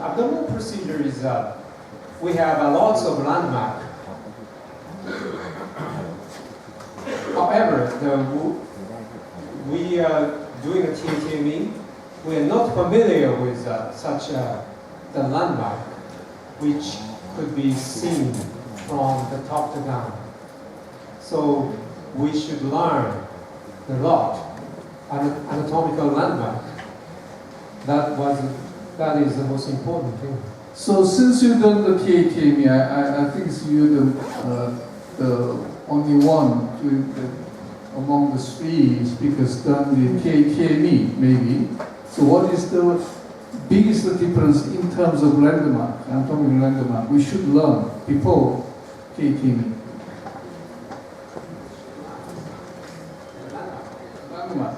abdominal procedure is we have lots of landmark. However, we are doing a TTME. We are not familiar with such the landmark, which could be seen from the top to down. So we should learn a lot anatomical landmark. That is the most important thing. So since you've done the TATME, I think you're the only one among the three speakers done the TATME, maybe. So what is the biggest difference in terms of landmark, anatomical landmark, we should learn before TATME? Landmark.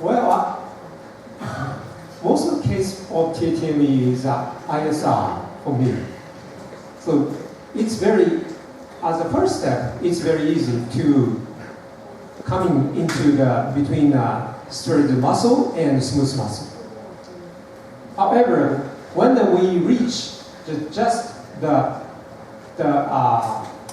Well, most of the case of TTME is ISR for me. So it's very, as a first step, it's very easy to coming into the between straight muscle and smooth muscle. However, when we reach just the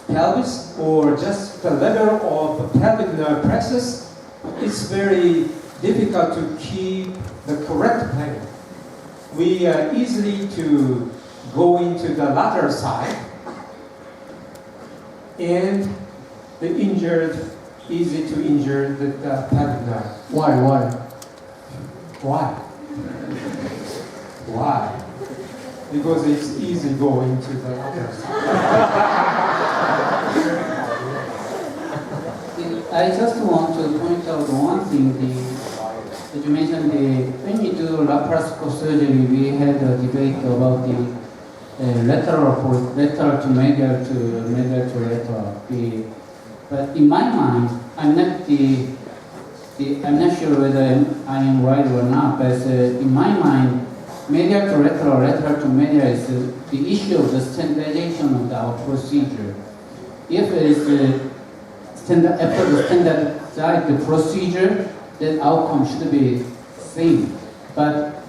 pelvis or just the level of the pelvic nerve plexus, it's very difficult to keep the correct plane. We are easily to go into the lateral side, and the injured, easy to injure the pelvic nerve. Why? Why? Because it's easy going to the lateral side. I just want to point out one thing. As you mentioned, when you do laparoscopic surgery, we had a debate about the lateral to medial to medial to lateral. But in my mind, I'm not sure whether I am right or not. But in my mind, medial to lateral, lateral to medial is the issue of the standardization of our procedure. If it is after the standardized procedure, that outcome should be same. But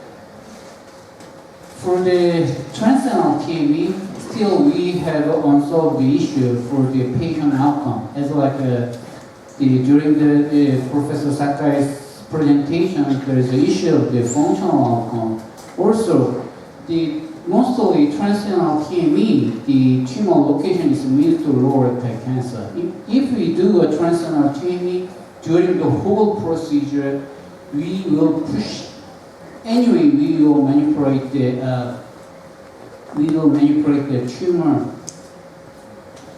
for the transitional TME, still we have unsolved the issue for the patient outcome. As like during the Professor Sakai's presentation, there is the issue of the functional outcome. Also, mostly transitional TME, the tumor location is mid to lower rectal cancer. If we do a transitional TME during the whole procedure, we will push. Anyway, we will manipulate the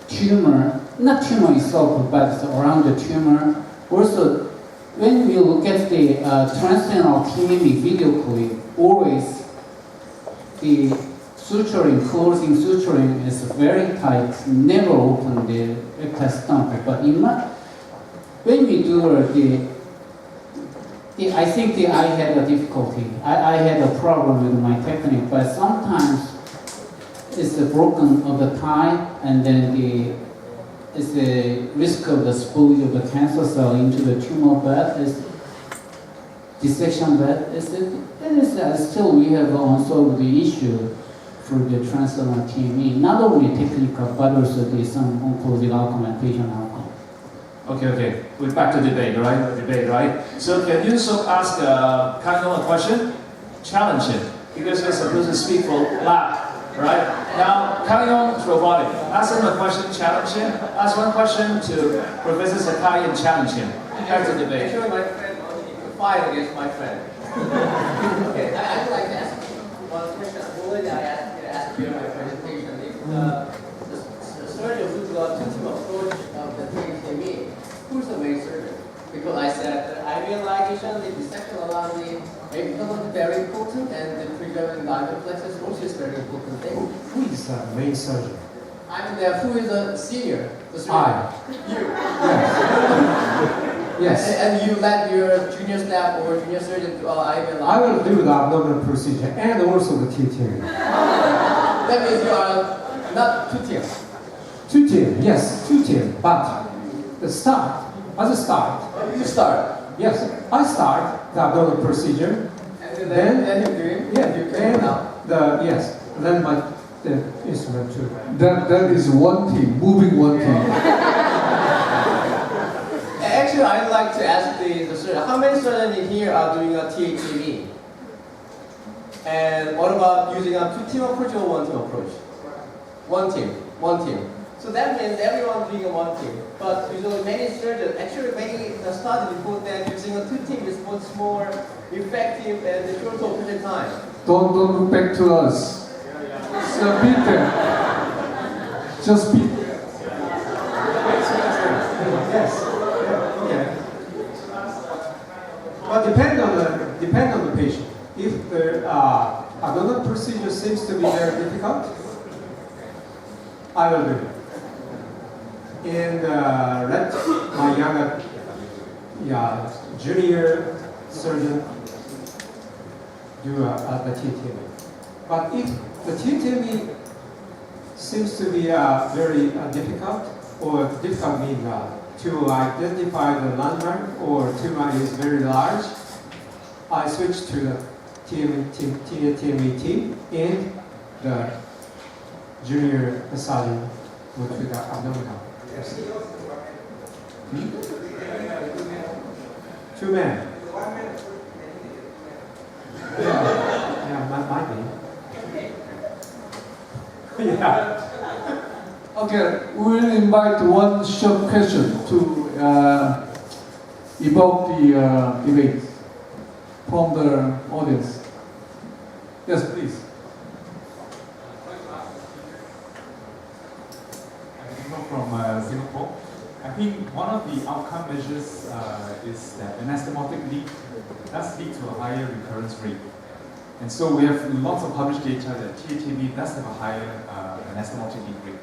tumor, not tumor itself, but around the tumor. Also, when we look at the transitional TME video clip, always the suturing, closing suturing is very tight, never open the rectal stump. But when we do I think I had a difficulty. I had a problem with my technique, but sometimes it's the broken of the tie, and then it's the risk of the spillage of the cancer cell into the tumor bed, dissection bed. Still we have unsolved the issue for the transitional TME, not only technical, but also some oncologic outcome and patient outcome. Okay. We're back to debate, right? So can you ask Kang-yong a question? Challenge him, because he's supposed to speak for lab, right? Now, Kang-yong's robotic. Ask him a question, challenge him. Ask one question to Professor Sakai and challenge him. Back to debate. Actually, my friend only fight against my friend. Okay, I would like to ask one question. Already I asked you in my presentation. If the surgeon who got system approach of the TME, who's the main surgeon? Because I said IVL ligation, the dissection along the epidermis is very important, and the preserving the IVL plexus also is very important thing. Who is the main surgeon? I mean, who is the senior? The surgeon? You. Yes. And you let your junior staff or junior surgeon do IVL ligation? I will do the abdominal procedure and also the TTME. That means you are not two-tier. Two-tier, yes, two-tier. But the start, as a start. You start. Yes, I start the abdominal procedure. And then you do it. Yeah, you can now. Yes, then the instrument too. That is one thing, moving one thing. Actually, I'd like to ask the student, how many students in here are doing a TATV? And what about using a two-team approach or one-team approach? One team. So that means everyone doing a one team. But usually many students, actually many studies report that using a two-team is much more effective and the shorter period of time. Don't look back to us. So beat them. Just beat them. Yes. Okay. But depend on the patient. If the abdominal procedure seems to be very difficult, I will do it. And let my younger junior surgeon do the TTME. But if the TTME seems to be very difficult, or difficult means to identify the landmark or tumor is very large, I switch to the TTME team and the junior surgeon go to the abdominal. Two men. Yeah, might be. Yeah. Okay, we will invite one short question to evoke the debate from the audience. Yes, please. From Singapore. I think one of the outcome measures is that anastomotic leak does lead to a higher recurrence rate. And so we have lots of published data that TATV does have a higher anastomotic leak rate.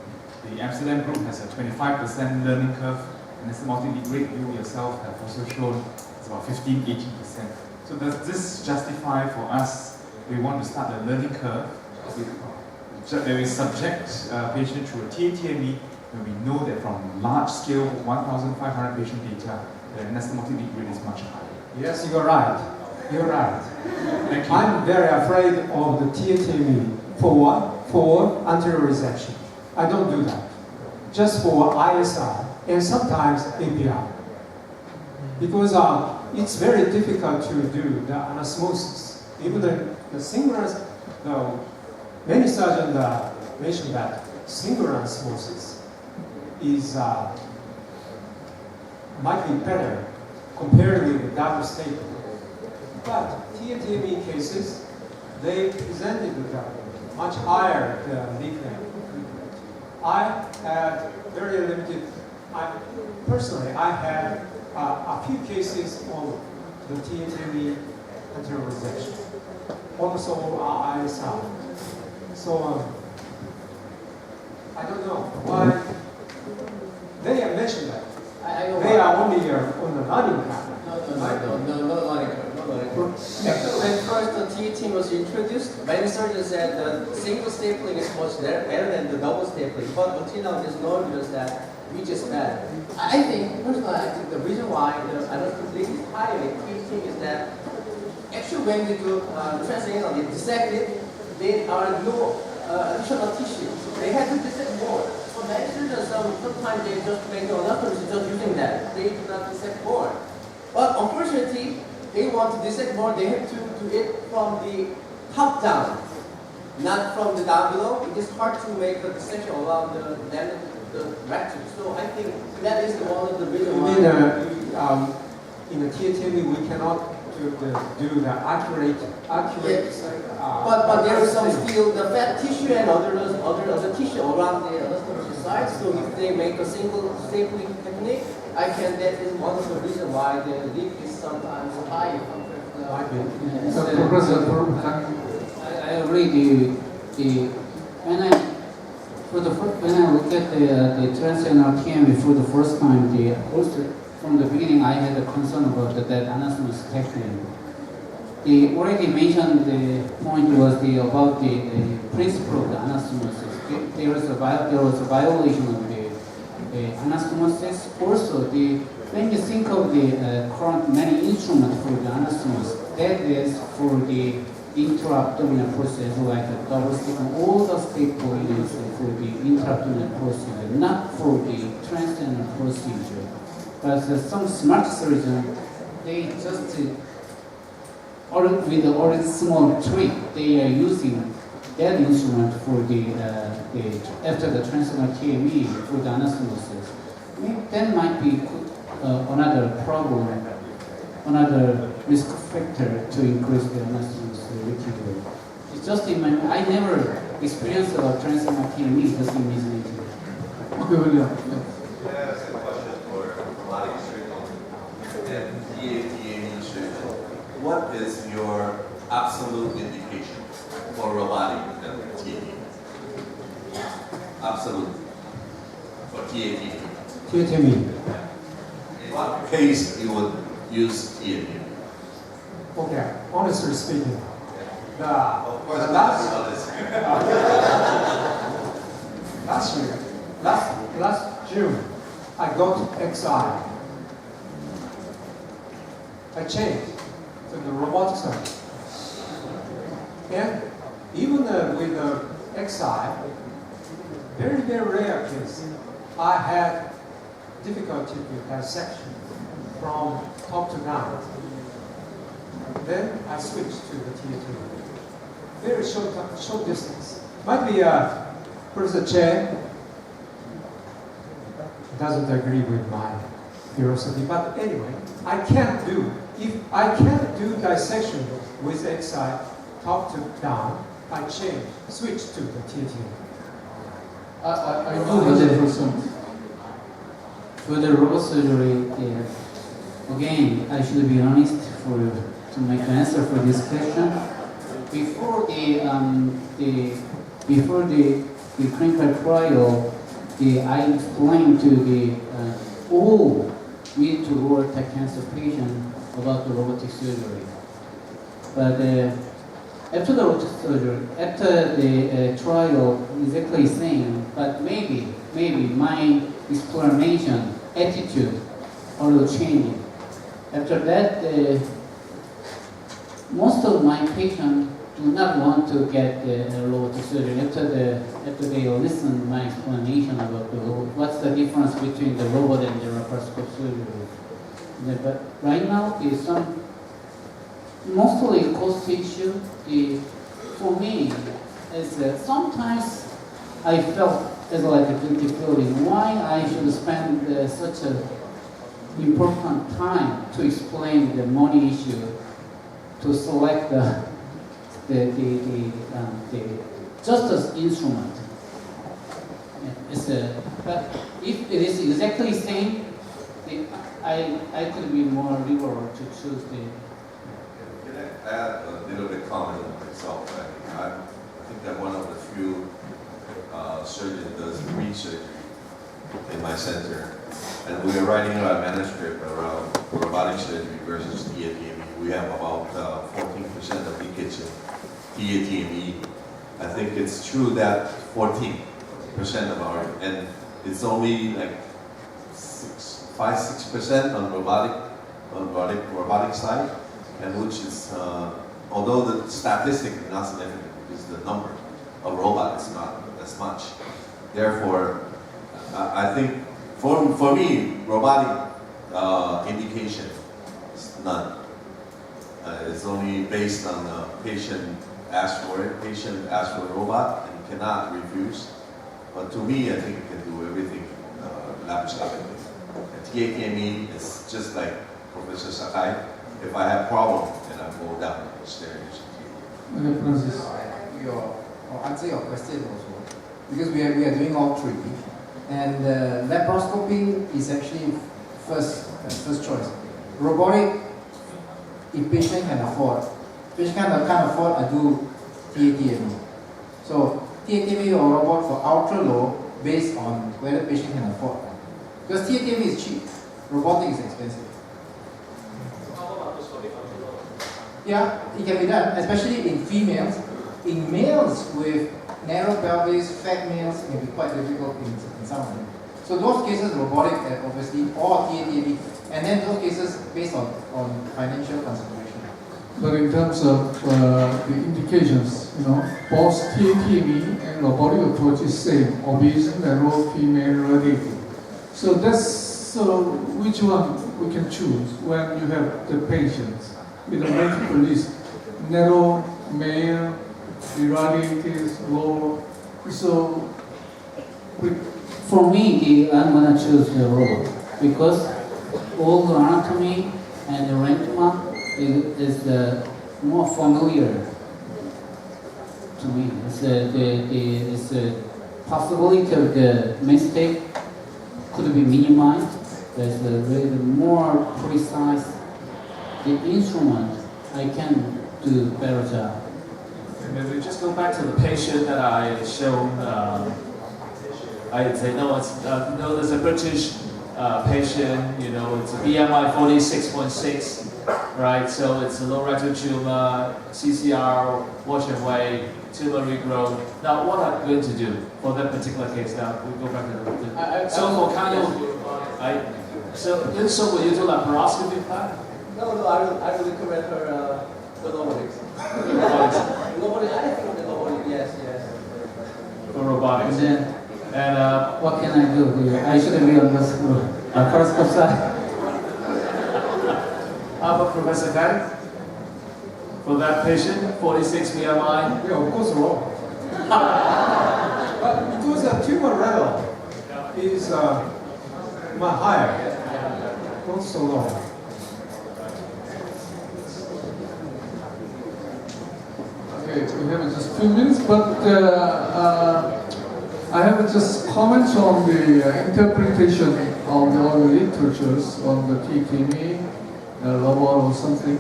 The Amsterdam group has a 25% learning curve. Anastomotic leak rate, you yourself have also shown it's about 15-18%. So does this justify for us, we want to start a learning curve, where we subject patients to a TATME, where we know that from large-scale 1,500 patient data, the anastomotic leak rate is much higher. Yes, you're right. You're right. Thank you. I'm very afraid of the TATME. For what? For anterior resection. I don't do that. Just for ISR and sometimes API. Because it's very difficult to do the anastomosis. Even the synchronous, many surgeons mention that synchronous anastomosis is might be better compared with the double staple. But TATME cases, they presented with a much higher leak rate. I had very limited, personally, I had a few cases of the TATME anterior resection. Also ISR. So I don't know why they have mentioned that. I know They why. are only on the learning path. No learning curve. Actually, when first the TATME was introduced, many surgeons said the single stapling is much better than the double stapling. But until now, there's no evidence that we just had. I think, personally, I think the reason why the anastomotic leak is higher in TATME is that actually when we do transanal, they dissect it, there are no additional tissue. They have to dissect more. So many surgeons, sometimes they just make the anastomosis just using that. They do not dissect more. But unfortunately, they want to dissect more, they have to do it from the top down, not from the down below. It is hard to make a dissection around the rectum. So I think that is one of the reasons why. In the TATME, we cannot do the accurate. But there is some still the fat tissue and other tissue around the anastomosis side. So if they make a single stapling technique, that is one of the reasons why the leak is sometimes higher compared to the. Professor, I agree. When I look at the transanal TME for the first time, from the beginning I had a concern about that anastomosis technique. The already mentioned the point was about the principle of the anastomosis. There was a violation of the anastomosis. Also, when you think of the current many instruments for the anastomosis, that is for the intra-abdominal procedure like a double stick, all the staple is for the intra-abdominal procedure, not for the transdermal procedure. But some smart surgeons, they just, with a small trick, they are using that instrument for after the transdermal TME for the anastomosis. That might be another problem, another risk factor to increase the anastomosis recovery. It's just in my, I never experienced a transdermal TME, just immediately. Okay, William. That's a question for robotic surgeon and TME surgeon. What is your absolute indication for robotic TME? Absolute for TME. TME. In what case you would use TME? Okay, honestly speaking, Of course, the not last, honest. last June, I got XI. I changed to the robotic surgery. And even with the XI, very, very rare case, I had difficulty with dissection from top to down. Then I switched to the TAT. Very short distance. Might be Professor Chen doesn't agree with my philosophy, but anyway, if I can't do dissection with XI top to down, I switch to the TAT. I know the difference. For the robot surgery, again, I should be honest to make an answer for this question. Before the clinical trial, I explained to all mid to lower tech cancer patients about the robotic surgery. But after the robotic surgery, after the trial, exactly same. But maybe my explanation, attitude, all changing. After that, most of my patients do not want to get robotic surgery after they listen my explanation about what's the difference between the robot and the laparoscopic surgery. But right now, is some mostly cost issue. For me, is sometimes I felt as like a guilty feeling. Why I should spend such an important time to explain the money issue, to select the justice instrument. But if it is exactly same, I could be more liberal to choose the. Can I add a little bit comment on myself? I think I'm one of the few surgeons that does research in my center. And we are writing our manuscript around robotic surgery versus TATME. We have about 14% of leakage in TATME. I think it's true that 14% of our, and it's only like 5-6% on robotic side, and which is, although the statistic is not significant because the number of robots is not as much. Therefore, I think for me, robotic indication is none. It's only based on the patient asks for it. Patient asks for a robot and cannot refuse. But to me, I think it can do everything laparoscopically. TATME is just like Professor Sakai. If I have problem, then I go down the stairs. Okay, Francis. I'll answer your question also, because we are doing all three, and laparoscopy is actually first choice. Robotic, if patient can afford, can't afford, I do TATME. So TATME or robot for ultra low based on whether patient can afford. Because TATME is cheap, robotic is expensive. Yeah, it can be done, especially in females. In males with narrow pelvis, fat males, it can be quite difficult in some of them. So those cases, robotic obviously, or TATME, and then those cases based on financial consideration. But in terms of the indications, both TATME and robotic approach is same, obese, narrow, female, radiated. So which one we can choose when you have the patients with a multiple list, narrow, male, irradiated, low. So For me, I'm gonna choose the robot because all the anatomy and the rentgen is more familiar to me. It's the possibility of the mistake could be minimized. There's a really more precise the instrument. I can do better job. Maybe just go back to the patient that I showed. I'd say no. It's there's a British patient. It's a BMI 46.6, right? So it's a low rectal tumor, CCR, wash and weigh, tumor regrowth. Now, what are we going to do for that particular case? Now we go back to the. So for kind of, right? So will you do laparoscopy plan? No, I will recommend her the robotics. Robotics, I think the robotics, yes. For robotics. And What can I do here? I should be on this laparoscope side. how about Professor Kai? For that patient, 46 BMI. Yeah, of course, wrong. But because the tumor level is much higher, not so low. Okay, we have just 2 minutes, but I have just comments on the interpretation of the other literatures on the TTME, robot or something.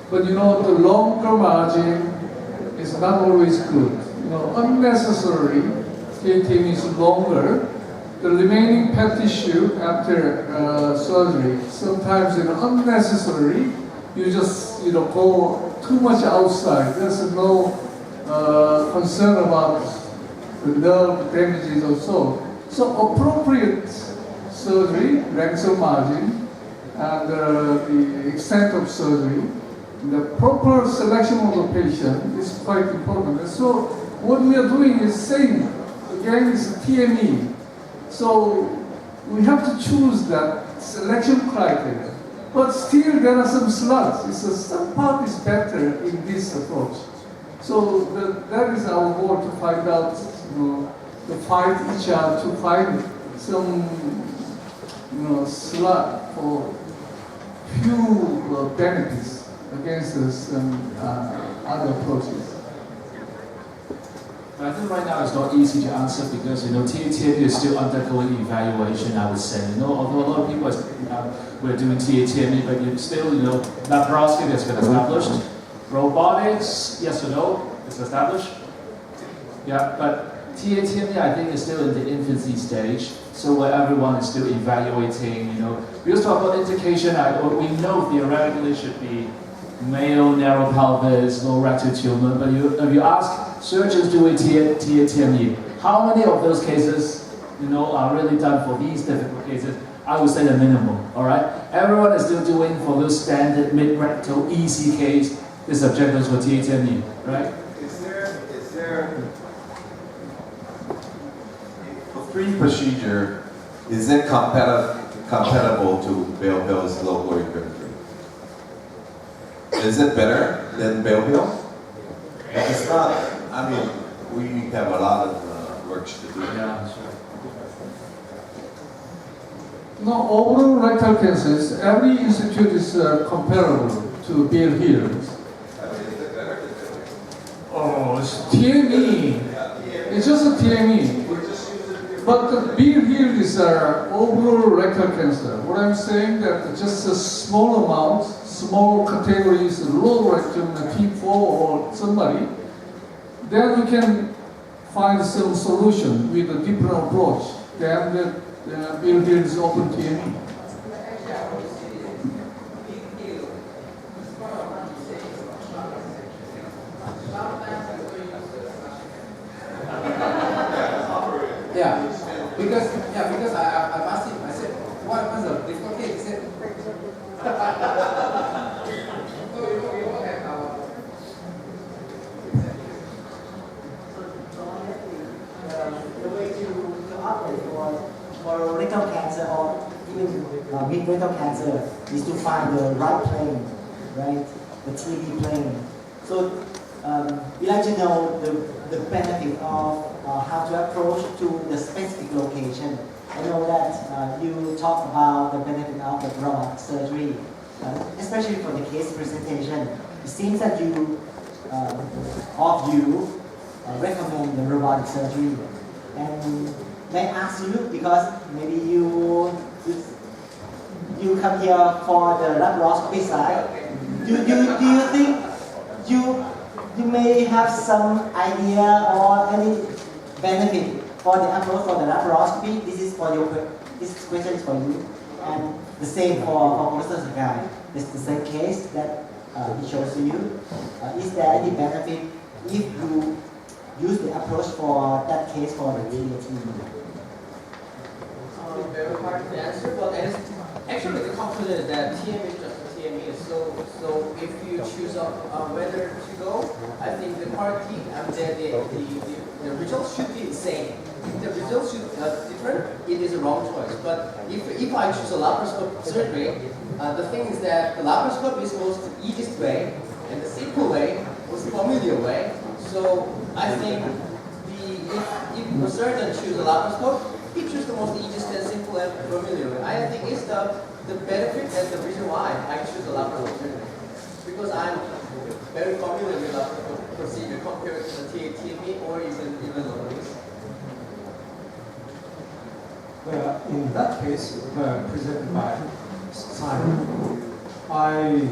But the longer margin is not always good. Unnecessary TTME is longer. The remaining pet tissue after surgery, sometimes unnecessary. You just go too much outside. There's no concern about the nerve damages or so. So appropriate surgery, length of margin, and the extent of surgery, the proper selection of the patient is quite important. And so what we are doing is same. Again, it's TME. So we have to choose that selection criteria. But still, there are some slots. Some part is better in this approach. So that is our goal to find out, to fight each other, to find some, slot for few benefits against some other approaches. I think right now it's not easy to answer because TATME is still undergoing evaluation. I would say although a lot of people are saying we're doing TATME, but you still laparoscopy has been established. Robotics, yes or no, it's established. Yeah, but TATME I think is still in the infancy stage. So where everyone is still evaluating. We just talk about indication. We know theoretically should be male, narrow pelvis, low rectal tumor, but if you ask surgeons doing TATME, how many of those cases, are really done for these difficult cases? I would say the minimum, all right? Everyone is still doing for those standard mid-rectal, easy case, the subjectives for TATME, right? Is there for free procedure, is it compatible to Bell-Bill's local recurrence rate? Is it better than Bell-Bill? If it's not, we have a lot of work to do. Yeah, sure. No, overall rectal cases, every institute is comparable to Bill Hill's. Oh, it's TME. It's just a TME. But the Bill Hill is overall rectal cancer. What I'm saying that just a small amount, small categories, low rectum, T4 or somebody, then we can find some solution with a different approach. Then the Bill Hill is open TME. Because I've asked him, I said, what was the difficult case? He said, so we all have our the way to operate for rectal cancer or even mid-rectal cancer is to find the right plane, right? The TV plane. So we like to know the benefit of how to approach to the specific location. I know that you talked about the benefit of the robotic surgery, especially for the case presentation. It seems that you recommend the robotic surgery. And may I ask you, because maybe you come here for the laparoscopy side, do you think you may have some idea or any benefit for the approach for the laparoscopy? This question is for you, and the same for Professor Sakai. It's the same case that he shows to you. Is there any benefit if you use the approach for that case for the TAT? Very hard to answer, but actually the conclusion is that TME is just a TME. So if you choose whether to go, I think the quality and the results should be the same. If the results should different, it is a wrong choice. But if I choose a laparoscopic surgery, the thing is that the laparoscopy is most easiest way and the simple way, most familiar way. So I think if a surgeon chooses a laparoscope, he chooses the most easiest and simple and familiar way. I think it's the benefit and the reason why I choose a laparoscope surgery. Because I'm very familiar with laparoscopic procedure compared to the TME or even Loris. In that case, presented by Simon, I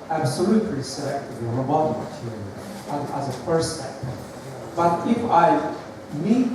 absolutely selected the robotic TME as a first step. But if I meet